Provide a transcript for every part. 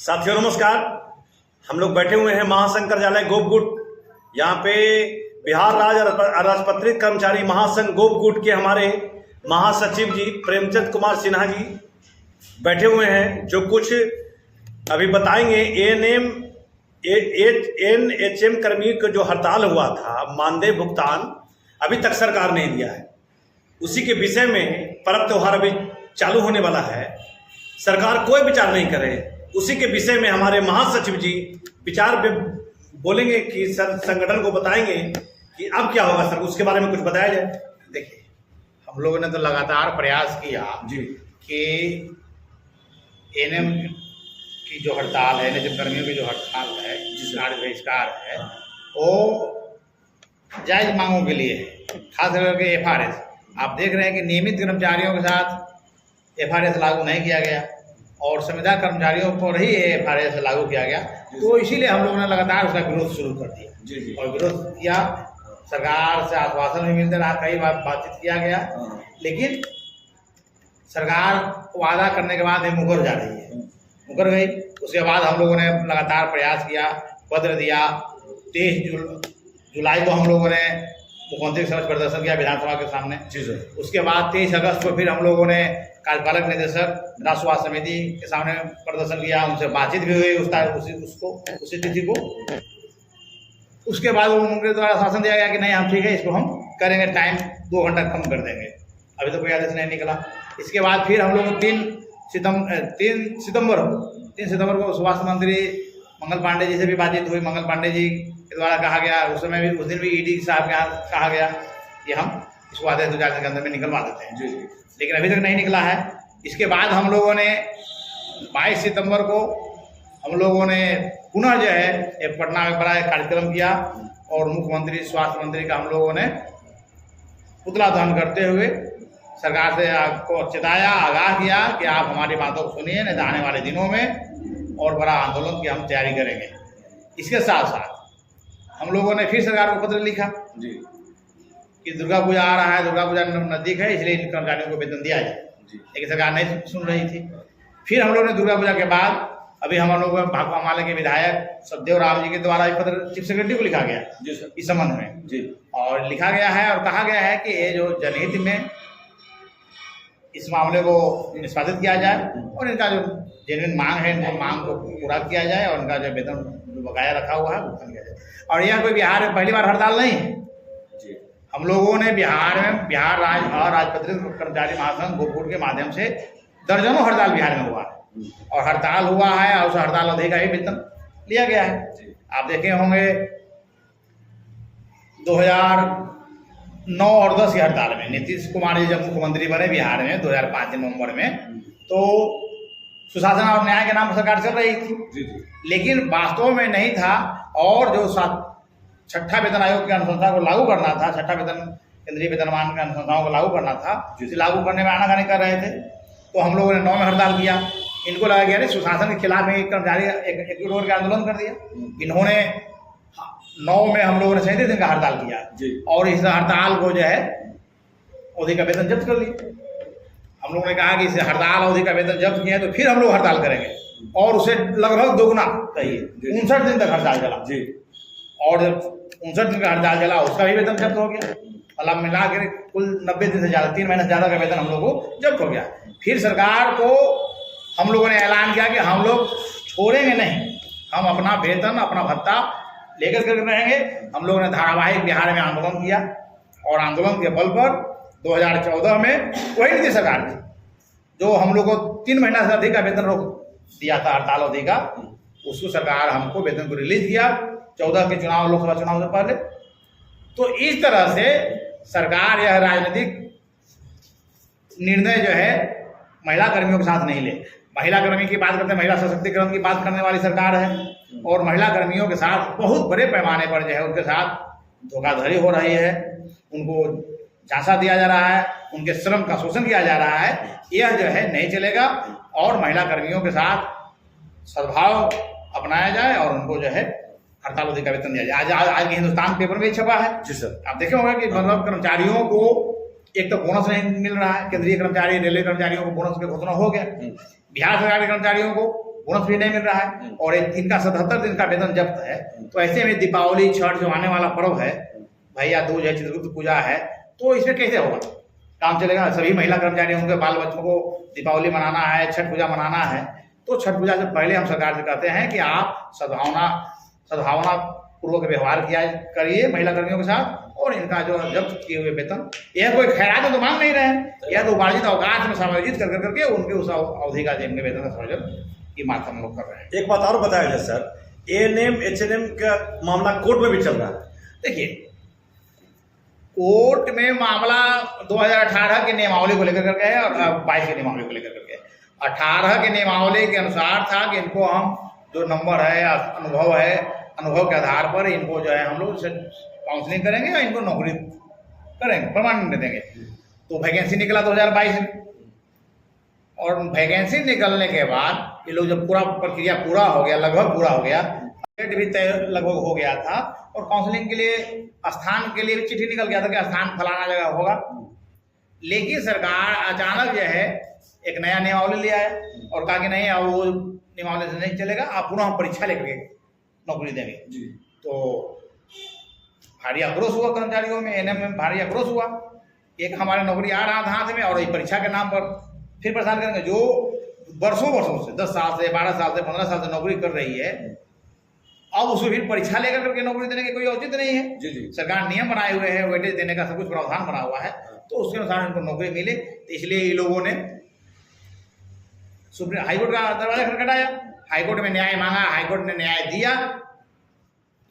साथियों नमस्कार। हम लोग बैठे हुए हैं महासंघ कार्यालय गोपगुट। यहाँ पे बिहार राज्य अराजपत्रित कर्मचारी महासंघ गोपगुट के हमारे महासचिव जी प्रेमचंद कुमार सिन्हा जी बैठे हुए हैं, जो कुछ अभी बताएंगे। एनएचएम कर्मियों का जो हड़ताल हुआ था, मानदेय भुगतान अभी तक सरकार नहीं दिया है, उसी के विषय में पर्व त्योहार अभी चालू होने वाला है, सरकार कोई विचार नहीं करे, उसी के विषय में हमारे महासचिव जी विचार बोलेंगे कि सर संगठन को बताएंगे कि अब क्या होगा। सर उसके बारे में कुछ बताया जाए। देखिए, हम लोगों ने तो लगातार प्रयास किया जी कि एनएम की जो हड़ताल है, एनएचएम कर्मियों की जो हड़ताल है, जिस कार्य बहिष्कार है, वो जायज मांगों के लिए है। खास करके एफआरएस, आप देख रहे हैं कि नियमित कर्मचारियों के साथ एफआरएस लागू नहीं किया गया और संविदा कर्मचारियों पर ही एफआरएस लागू किया गया। तो इसीलिए हम लोगों ने लगातार उसका विरोध शुरू कर दिया और विरोध किया। सरकार से आश्वासन भी मिलते रहा, कई बार बातचीत किया गया, लेकिन सरकार वादा करने के बाद मुकर जा रही है, मुकर गई। उसके बाद हम लोगों ने लगातार प्रयास किया, पत्र दिया। 23 जुलाई को हम लोगों ने मुख्यमंत्री के समक्ष प्रदर्शन किया विधानसभा के सामने। जी सर। उसके बाद 23 अगस्त को फिर हम लोगों ने कार्यपालक निदेशक राष्ट्र स्वास्थ्य समिति के सामने प्रदर्शन किया, उनसे बातचीत भी हुई उसी तिथि को। उसके बाद उनके द्वारा आश्वासन दिया गया कि नहीं, हम ठीक है, इसको हम करेंगे, टाइम 2 घंटा कम कर देंगे। अभी तो कोई आदेश नहीं निकला। इसके बाद फिर हम लोग 3 सितंबर को स्वास्थ्य मंत्री मंगल पांडे जी से भी बातचीत हुई। मंगल पांडे जी के द्वारा कहा गया, उस समय भी, उस दिन भी ईडी साहब के यहाँ कहा गया कि हम इसको आदेश 2-4 दिन के अंदर में निकलवा देते हैं। जी, लेकिन अभी तक नहीं निकला है। इसके बाद हम लोगों ने 22 सितंबर को हम लोगों ने पुनः जो है एक पटना में बड़ा एक कार्यक्रम किया और मुख्यमंत्री स्वास्थ्य मंत्री का हम लोगों ने पुतला दहन करते हुए सरकार से आपको चेताया, आगाह किया कि आप हमारी बातों को सुनिए, नहीं तो आने वाले दिनों में और बड़ा आंदोलन की हम तैयारी करेंगे। इसके साथ साथ हम लोगों ने फिर सरकार को पत्र लिखा जी कि दुर्गा पूजा आ रहा है, दुर्गा पूजा नज़दीक है, इसलिए इन कर्मचारियों को वेतन दिया जाए। लेकिन सरकार नहीं सुन रही थी। फिर हम लोगों ने दुर्गा पूजा के बाद अभी हम लोग भाकपा माले के विधायक सतदेव राम जी के द्वारा ये पत्र चीफ सेक्रेटरी को लिखा गया जी सर, इस संबंध में जी। और लिखा गया है और कहा गया है कि ये जो जनहित में इस मामले को निष्पादित किया जाए और इनका जो जेन्युइन मांग है, इनकी मांग को पूरा किया जाए और इनका जो वेतन जो बकाया रखा हुआ है भुगतान किया जाए। और यह कोई बिहार में पहली बार हड़ताल नहीं है। हम लोगों ने बिहार राज्य अराजपत्रित कर्मचारी महासंघ गोपगुट के माध्यम से दर्जनों हड़ताल बिहार में हुआ है और हड़ताल हुआ है और उस हड़ताल अवधि का ही वेतन लिया गया है। आप देखे होंगे 2009 और 10 की हड़ताल में नीतीश कुमार जी जब मुख्यमंत्री बने बिहार में 2005 नवंबर में, तो सुशासन और न्याय के नाम पर सरकार चल रही थी, लेकिन वास्तव में नहीं था। और जो 6ठा वेतन आयोग की अनुशंसा को लागू करना था, 6ठा वेतन केंद्रीय वेतनमान की अनुशंसाओं को लागू करना था, जिसे लागू करने में आनाकानी कर रहे थे। तो हम लोगों ने 9 में हड़ताल किया। इनको लगा गया सुशासन के खिलाफ एक कर्मचारी एक रोड का आंदोलन कर दिया। इन्होंने 9 में हम लोगों ने 37 दिन का हड़ताल किया और इस हड़ताल को जो है अवधि का वेतन जब्त कर लिया। हम लोगों ने कहा कि इसे हड़ताल अवधि का वेतन जब्त किया है तो फिर हम लोग हड़ताल करेंगे और उसे लगभग दोगुना कहिए 59 दिन तक हड़ताल चला जी। और जब 59 दिन का हड़ताल चला उसका भी वेतन जब्त हो गया। मतलब मिला कर कुल 90 दिन से ज़्यादा, 3 महीने से ज़्यादा का वेतन हम लोग को जब्त हो गया। फिर सरकार को हम लोगों ने ऐलान किया कि हम लोग छोड़ेंगे नहीं, हम अपना वेतन अपना भत्ता लेकर कर रहेंगे। हम लोगों ने धारावाहिक बिहार में आंदोलन किया और आंदोलन के बल पर 2014 में वही नीतीश सरकार थी जो हम लोग को 3 महीना से अधिक का वेतन रोक दिया था हड़ताल अवधि का, उसको सरकार हमको वेतन को रिलीज किया 14 के चुनाव, लोकसभा चुनाव से पहले। तो इस तरह से सरकार यह राजनीतिक निर्णय जो है महिला कर्मियों के साथ नहीं ले। महिला कर्मी की बात करते हैं, महिला सशक्तिकरण की बात करने वाली सरकार है और महिला कर्मियों के साथ बहुत बड़े पैमाने पर जो है उनके साथ धोखाधड़ी हो रही है, उनको झांसा दिया जा रहा है, उनके श्रम का शोषण किया जा रहा है। यह जो है नहीं चलेगा और महिला कर्मियों के साथ सद्भाव अपनाया जाए और उनको जो है हड़ताल अवधि का वेतन दिया जाए। आज के हिंदुस्तान पेपर में छपा है जी सर, आप देखे होंगे कि मतलब कर्मचारियों को एक तो बोनस नहीं मिल रहा है, केंद्रीय कर्मचारी रेलवे कर्मचारियों को बोनस की घोषणा हो गया, बिहार सरकार के कर्मचारियों को बोनस भी नहीं मिल रहा है, और इनका 77 दिन का वेतन जब्त है। तो ऐसे में दीपावली, छठ जो आने वाला पर्व है, भैया दूज है, चित्रगुप्त पूजा है, तो इसमें कैसे होगा, काम चलेगा? सभी महिला कर्मचारी होंगे, बाल बच्चों को दीपावली मनाना है, छठ पूजा मनाना है। तो छठ पूजा से पहले हम सरकार से कहते हैं कि आप सद्भावना पूर्वक व्यवहार किया करिए महिला कर्मियों के साथ, और इनका जो जब्त किए हुए वेतन, यह कोई खैरात तो मांग नहीं रहे हैं, यह तो उपार्जित अवकाश में समायोजित करके उनके उस अवधि का जिनके वेतन का समायोजन की मात्रा हम लोग कर रहे हैं। एक बात और बताया जाए सर, ANM HNM का मामला कोर्ट में भी चल रहा है। देखिए, कोर्ट में मामला 2018 के नियमावली को लेकर करके है और 22 के नियमावली को लेकर करके। 18 के नियमावली के अनुसार था कि इनको हम जो नंबर है, अनुभव के आधार पर इनको जो है हम लोग काउंसलिंग करेंगे और इनको नौकरी करेंगे, परमानेंट देंगे। तो वैकेंसी निकला 2022 में, और वैकेंसी निकलने के बाद ये लोग जब पूरा प्रक्रिया पूरा हो गया, लगभग पूरा हो गया, डेट भी तय लगभग हो गया था, और काउंसलिंग के लिए स्थान के लिए भी चिट्ठी निकल गया था कि स्थान फलाना जगह होगा। लेकिन सरकार अचानक जो है एक नया नियमावली ले आया और कहा कि नहीं, अब वो नियमावली से नहीं चलेगा, आप पुनः परीक्षा लेकर के नौकरी देंगे। तो भारी आक्रोश हुआ कर्मचारियों में, ANM में भारी आक्रोश हुआ। एक हमारे नौकरी आ रहा था हाथ में, और ये परीक्षा के नाम पर फिर परेशान करेंगे। जो वर्षों से 10 साल से, 12 साल से, 15 साल से नौकरी कर रही है, अब उसमें फिर परीक्षा लेकर करके नौकरी देने की कोई औचित्य नहीं है। सरकार नियम बनाए हुए हैं, वेटेज देने का सब कुछ प्रावधान बना हुआ है, तो उसके अनुसार इनको नौकरी मिले। तो इसलिए ये लोगों ने सुप्रीम हाईकोर्ट का दरवाजा खटखटाया, हाईकोर्ट में न्याय मांगा, हाईकोर्ट ने न्याय दिया।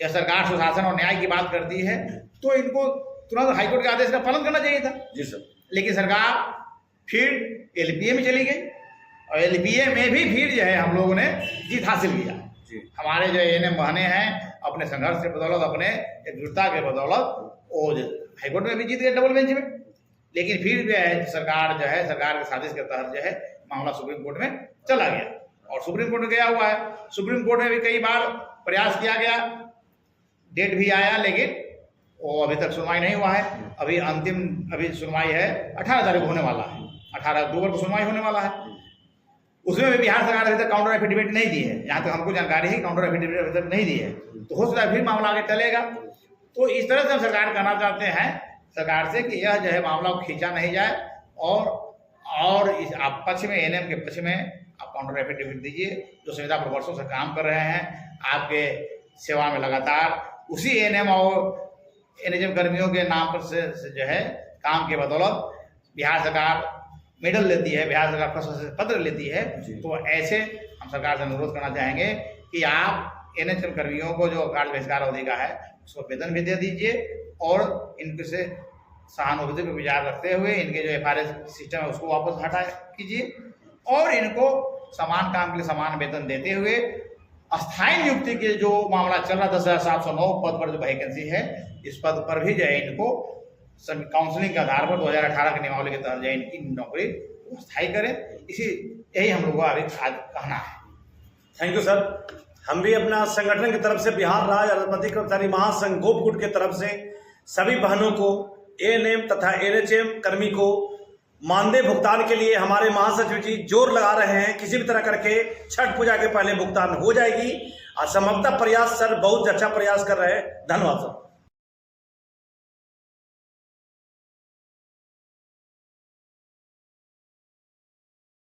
यह सरकार सुशासन और न्याय की बात करती है, तो इनको तुरंत हाईकोर्ट के आदेश का पालन करना चाहिए था। जी सर। लेकिन सरकार फिर LPA में चली गई, और LPA में भी फिर जो है हम लोगों ने जीत हासिल किया। हमारे जो ANM बहने हैं, अपने संघर्ष के बदौलत, अपने एकजुटता के बदौलत, वो हाईकोर्ट में भी जीत गए, डबल बेंच में। लेकिन फिर जो है सरकार के साजिश के तहत जो है मामला सुप्रीम कोर्ट में चला गया, और सुप्रीम कोर्ट में गया हुआ है। सुप्रीम कोर्ट में भी कई बार प्रयास किया गया, डेट भी आया, लेकिन वो अभी तक सुनवाई नहीं हुआ है। अभी सुनवाई है 18 तारीख को होने वाला है, 18 अक्टूबर को सुनवाई होने वाला है। उसमें भी बिहार सरकार अभी तक काउंटर एफिडेविट नहीं दी है, जहाँ तक हमको जानकारी है, काउंटर एफिडेविट अभी तक नहीं दी है। तो हो सकता है फिर मामला आगे टलेगा। तो इस तरह से हम सरकार कहना चाहते हैं सरकार से कि यह जो है मामला को खींचा नहीं जाए, और इस आप पक्ष में, ANM के पक्ष में आप काउंटर एफिडेविट दीजिए, जो संविदा पर वर्षों से काम कर रहे हैं, आपके सेवा में लगातार उसी ANM और NHM कर्मियों के नाम पर से जो है काम के बदौलत बिहार सरकार मेडल लेती है, बिहार सरकार प्रशस्ति पत्र लेती है। तो ऐसे हम सरकार से अनुरोध करना चाहेंगे कि आप NHM कर्मियों को जो कार्य बहिष्कार अवधि का है उसको वेतन भी दे दीजिए, और इनके से सहानुभूति पर विचार रखते हुए इनके जो FRS सिस्टम है उसको वापस हटा कीजिए, और इनको समान काम के लिए समान वेतन देते हुए अस्थायी नियुक्ति के जो मामला चल रहा 10,709 पद पर जो वैकेंसी है, इस पद पर भी जो है इनको काउंसलिंग के आधार पर 2018 के नियमावली के तहत जो है इनकी नौकरी स्थायी करें। यही हम लोगों का अभी आज कहना है। Thank you sir. हम भी अपना संगठन की तरफ से, बिहार राज्य अर्थमंत्री कर्मचारी महासंघ गोपगुट की तरफ से सभी बहनों को, ANM तथा NHM कर्मी को मानदेय भुगतान के लिए हमारे महासचिव जी जोर लगा रहे हैं। किसी भी तरह करके छठ पूजा के पहले भुगतान हो जाएगी। और संभवतः प्रयास सर बहुत अच्छा प्रयास कर रहे हैं। धन्यवाद सर।